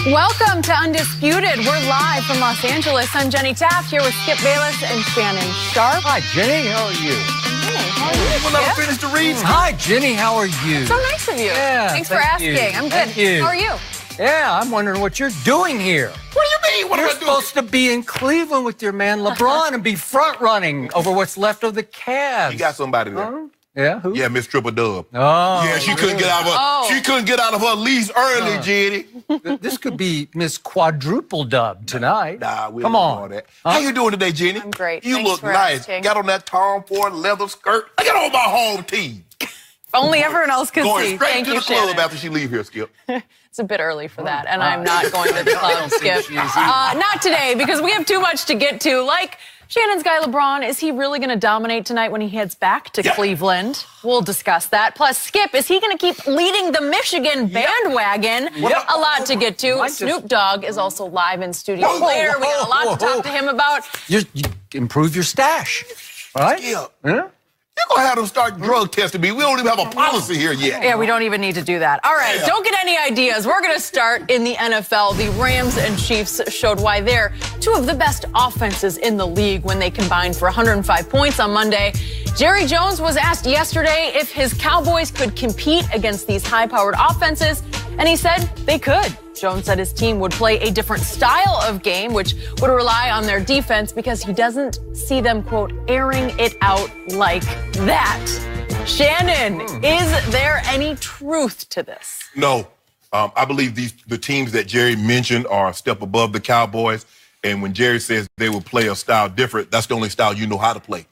Welcome to Undisputed. We're live from Los Angeles. I'm Jenny Taft here with Skip Bayless and Shannon Sharp. Hi, Jenny. How are you? Hey, how are you? We'll never finish the read. Hi, Jenny. How are you? So nice of you. Yeah, Thanks for thank asking. you. I'm good. Thank you. How are you? Yeah, I'm wondering what you're doing here. What do you mean? What You're am I doing? supposed to be in Cleveland with your man LeBron and be front running over what's left of the Cavs. You got somebody there. Huh? Yeah, who? Yeah, Miss Triple Dub. Oh, Yeah, she couldn't get out of her. She couldn't get out of her lease early, Jenny. This could be Miss Quadruple Dub tonight. Nah, we Come don't on. know that. How you doing today, Jenny? I'm great. You Thanks look for nice. asking. Got on that Tom Ford leather skirt. I got on my home team. If only everyone else could Going see. straight Thank to you, the club Shannon. after she leave here, Skip. It's a bit early for that, and I'm not going to the club, Skip. Not today, because we have too much to get to. Like Shannon's guy LeBron, is he really going to dominate tonight when he heads back to Cleveland? We'll discuss that. Plus, Skip, is he going to keep leading the Michigan bandwagon? A lot to get to. Snoop Dogg is also live in studio later. We got a lot to talk to him about. You improve your stash, right? Skip. Yeah. You're going to have them start drug testing me. We don't even have a policy here yet. Yeah, we don't even need to do that. All right, don't get any ideas. We're going to start in the NFL. The Rams and Chiefs showed why they're two of the best offenses in the league when they combined for 105 points on Monday. Jerry Jones was asked yesterday if his Cowboys could compete against these high-powered offenses, and he said they could. Jones said his team would play a different style of game, which would rely on their defense because he doesn't see them, quote, airing it out like that. Shannon, is there any truth to this? No. I believe the teams that Jerry mentioned are a step above the Cowboys. And when Jerry says they will play a style different, that's the only style you know how to play.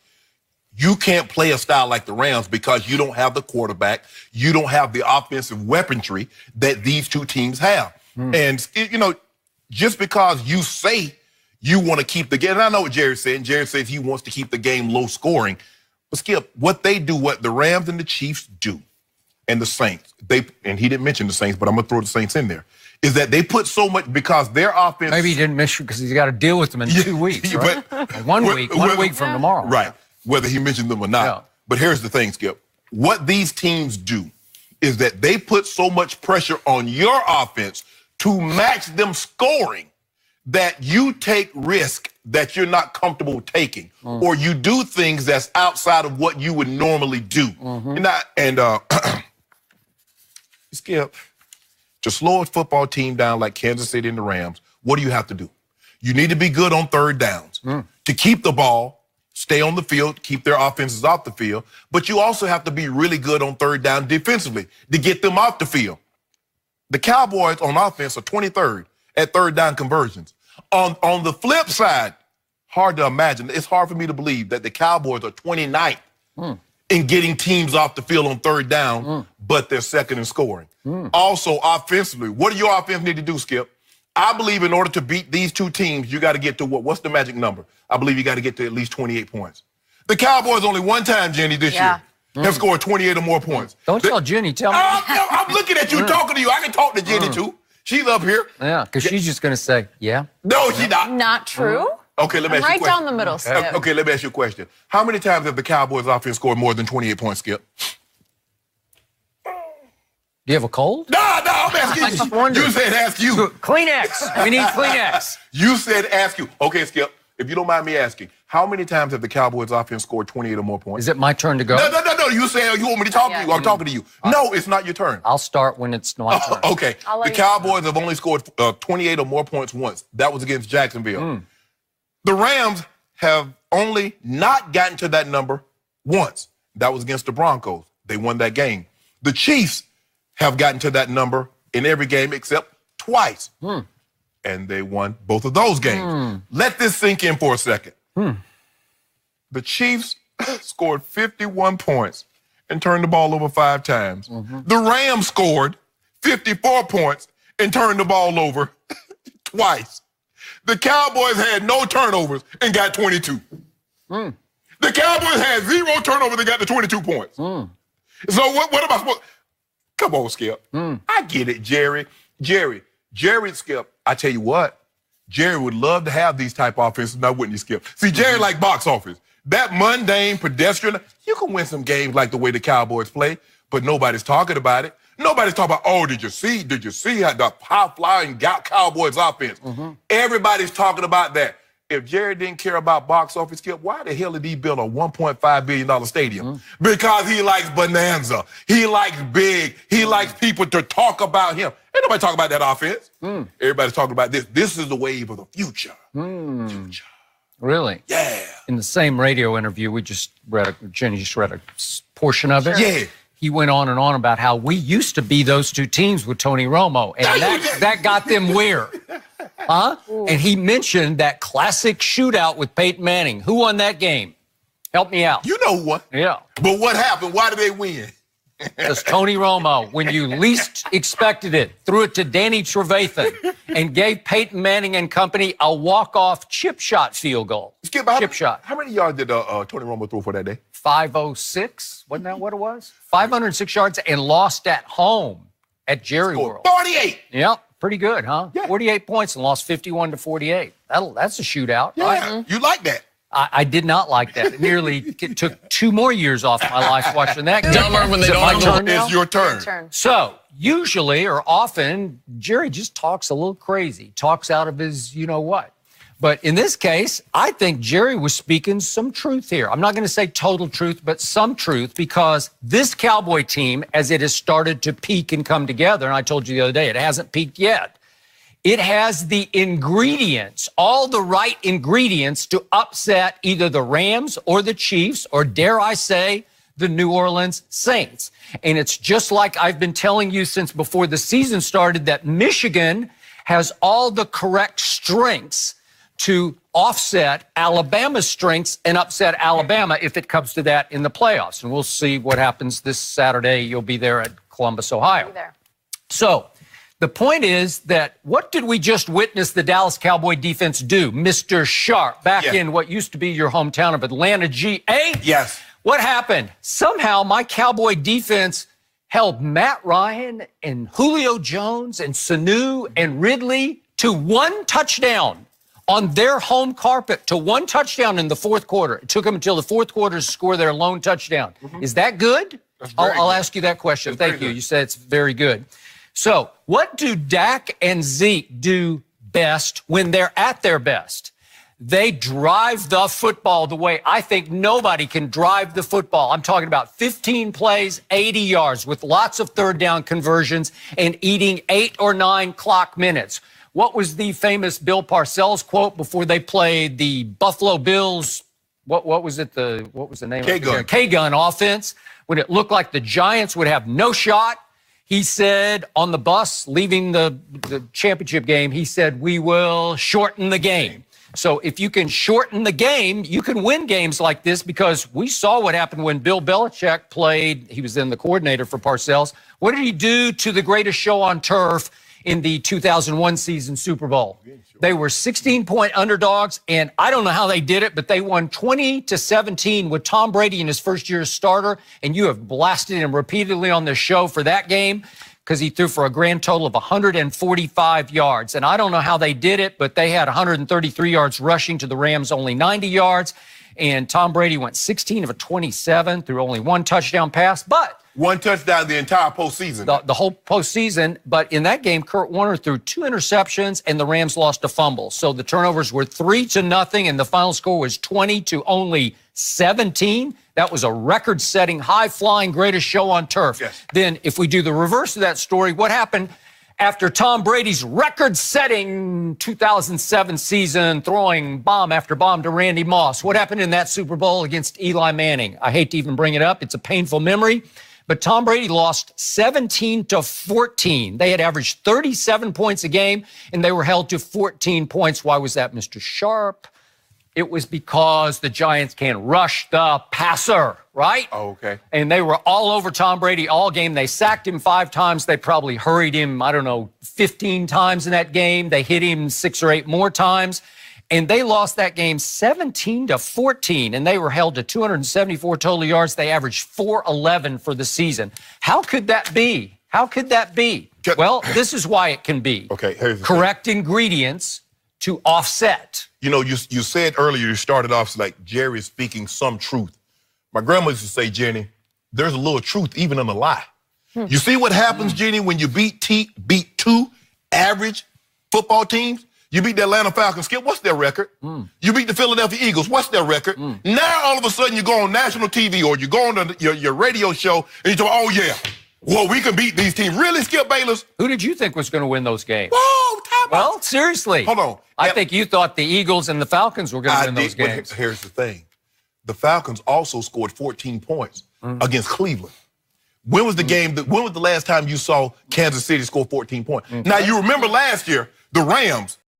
You can't play a style like the Rams because you don't have the quarterback. You don't have the offensive weaponry that these two teams have. And, you know, just because you say you want to keep the game, and I know what Jerry's saying. Jerry says he wants to keep the game low scoring. But, Skip, what they do, what the Rams and the Chiefs do, and the Saints, and he didn't mention the Saints, but I'm going to throw the Saints in there, is that they put so much, because their offense. Maybe he didn't miss you because he's got to deal with them in 2 weeks, right? One week from tomorrow. Right, whether he mentioned them or not. Yeah. But here's the thing, Skip. What these teams do is that they put so much pressure on your offense to match them scoring that you take risk that you're not comfortable taking, or you do things that's outside of what you would normally do. Skip, to slow a football team down like Kansas City and the Rams, what do you have to do? You need to be good on third downs to keep the ball, stay on the field, keep their offenses off the field, but you also have to be really good on third down defensively to get them off the field. The Cowboys on offense are 23rd at third down conversions. On the flip side, hard to imagine. It's hard for me to believe that the Cowboys are 29th in getting teams off the field on third down, but they're second in scoring. Also, offensively, what do your offense need to do, Skip? I believe in order to beat these two teams, you got to get to what's the magic number? I believe you got to get to at least 28 points. The Cowboys only one time, Jenny, this year have scored 28 or more points. Don't tell Jenny, tell me. I'm looking at you, talking to you. I can talk to Jenny, too. She's up here. Yeah, because she's just going to say, yeah. No, she's not. Not true. Okay, let me ask you a Right question. down the middle, Skip. Okay, let me ask you a question. How many times have the Cowboys offense scored more than 28 points, Skip? Do you have a cold? No, I'm asking you. just wondered. You said ask you. Kleenex. We need Kleenex. You said ask you. Okay, Skip, if you don't mind me asking, how many times have the Cowboys offense scored 28 or more points? Is it my turn to go? No. You said you want me to talk to you. I'm talking to you. No, it's not your turn. I'll start when it's my turn. Okay. The Cowboys have only scored 28 or more points once. That was against Jacksonville. The Rams have only not gotten to that number once. That was against the Broncos. They won that game. The Chiefs have gotten to that number in every game except twice. And they won both of those games. Let this sink in for a second. The Chiefs scored 51 points and turned the ball over 5 times. The Rams scored 54 points and turned the ball over twice. The Cowboys had no turnovers and got 22. The Cowboys had 0 turnovers and got the 22 points. So what am I supposed? Come on, Skip. I get it, Jerry. Jerry, Skip, I tell you what, Jerry would love to have these type of offenses, now wouldn't you, Skip? See, Jerry like box office. That mundane, pedestrian, you can win some games like the way the Cowboys play, but nobody's talking about it. Nobody's talking about, oh, did you see how the high-flying Cowboys offense? Everybody's talking about that. If Jerry didn't care about box office, why the hell did he build a $1.5 billion stadium? Because he likes bonanza. He likes big. He likes people to talk about him. Ain't nobody talking about that offense. Everybody's talking about this. This is the wave of the future. Future. Really? Yeah. In the same radio interview, Jenny just read a portion of it. Yeah. He went on and on about how we used to be those two teams with Tony Romo, and that got them where? Huh? And he mentioned that classic shootout with Peyton Manning. Who won that game? Help me out. You know who won. Yeah. But what happened? Why did they win? Because Tony Romo, when you least expected it, threw it to Danny Trevathan and gave Peyton Manning and company a walk-off chip shot field goal. Skip, shot. How many yards did Tony Romo throw for that day? 506. Wasn't that what it was? 506 yards and lost at home at Jerry World. 48. Yep. Pretty good, huh? Yeah. 48 points and lost 51-48. That's a shootout. Yeah. Right? You like that? I did not like that. It nearly took 2 more years off my life watching that game. Dumber when they don't know. It's your turn. So, usually or often, Jerry just talks a little crazy, talks out of his you-know-what. But in this case, I think Jerry was speaking some truth here. I'm not going to say total truth, but some truth, because this Cowboy team, as it has started to peak and come together, and I told you the other day, it hasn't peaked yet. It has the ingredients, all the right ingredients to upset either the Rams or the Chiefs, or dare I say, the New Orleans Saints. And it's just like I've been telling you since before the season started, that Michigan has all the correct strengths to offset Alabama's strengths and upset Alabama if it comes to that in the playoffs. And we'll see what happens this Saturday. You'll be there at Columbus, Ohio. So the point is that what did we just witness the Dallas Cowboy defense do? Mr. Sharp, back in what used to be your hometown of Atlanta, GA. Yes. What happened? Somehow my Cowboy defense held Matt Ryan and Julio Jones and Sanu and Ridley to 1 touchdown on their home carpet, to 1 touchdown in the fourth quarter. It took them until the fourth quarter to score their lone touchdown. Is that good? I'll ask you that question. Thank you. You said it's very good. So what do Dak and Zeke do best when they're at their best? They drive the football the way I think nobody can drive the football. I'm talking about 15 plays, 80 yards with lots of third down conversions and eating 8 or 9 clock minutes. What was the famous Bill Parcells quote before they played the Buffalo Bills? What was it? What was the name of it? K-gun offense. When it looked like the Giants would have no shot, he said on the bus leaving the championship game, he said, "We will shorten the game." So if you can shorten the game, you can win games like this, because we saw what happened when Bill Belichick played. He was then the coordinator for Parcells. What did he do to the greatest show on turf in the 2001 season Super Bowl? They were 16-point underdogs, and I don't know how they did it, but they won 20-17 with Tom Brady in his first year as starter, and you have blasted him repeatedly on this show for that game because he threw for a grand total of 145 yards. And I don't know how they did it, but they had 133 yards rushing to the Rams, only 90 yards, and Tom Brady went 16 of 27 through only 1 touchdown pass, but 1 touchdown the entire postseason. The whole postseason. But in that game, Kurt Warner threw 2 interceptions and the Rams lost a fumble. So the turnovers were 3-0 and the final score was 20-17. That was a record-setting, high-flying, greatest show on turf. Yes. Then if we do the reverse of that story, what happened after Tom Brady's record-setting 2007 season, throwing bomb after bomb to Randy Moss? What happened in that Super Bowl against Eli Manning? I hate to even bring it up. It's a painful memory. But Tom Brady lost 17-14. They had averaged 37 points a game, and they were held to 14 points. Why was that, Mr. Sharp? It was because the Giants can't rush the passer, right? Oh, okay. And they were all over Tom Brady all game. They sacked him 5 times. They probably hurried him, 15 times in that game. They hit him 6 or 8 more times. And they lost that game 17-14, and they were held to 274 total yards. They averaged 411 for the season. How could that be? How could that be? Well, this is why it can be. Okay, here's the correct ingredients to offset. You know, you said earlier, you started off like Jerry speaking some truth. My grandma used to say, Jenny, there's a little truth even in a lie. You see what happens, Jeannie, when you beat two average football teams? You beat the Atlanta Falcons. Skip, what's their record? You beat the Philadelphia Eagles. What's their record? Now, all of a sudden, you go on national TV or you go on your radio show and you talk, oh, yeah, well, we can beat these teams. Really, Skip Bayless? Who did you think was going to win those games? Whoa, time out. Well, seriously. Hold on. I think you thought the Eagles and the Falcons were going to win those games. But here's the thing. The Falcons also scored 14 points against Cleveland. When was the game? When was the last time you saw Kansas City score 14 points? Now, you remember last year, the Rams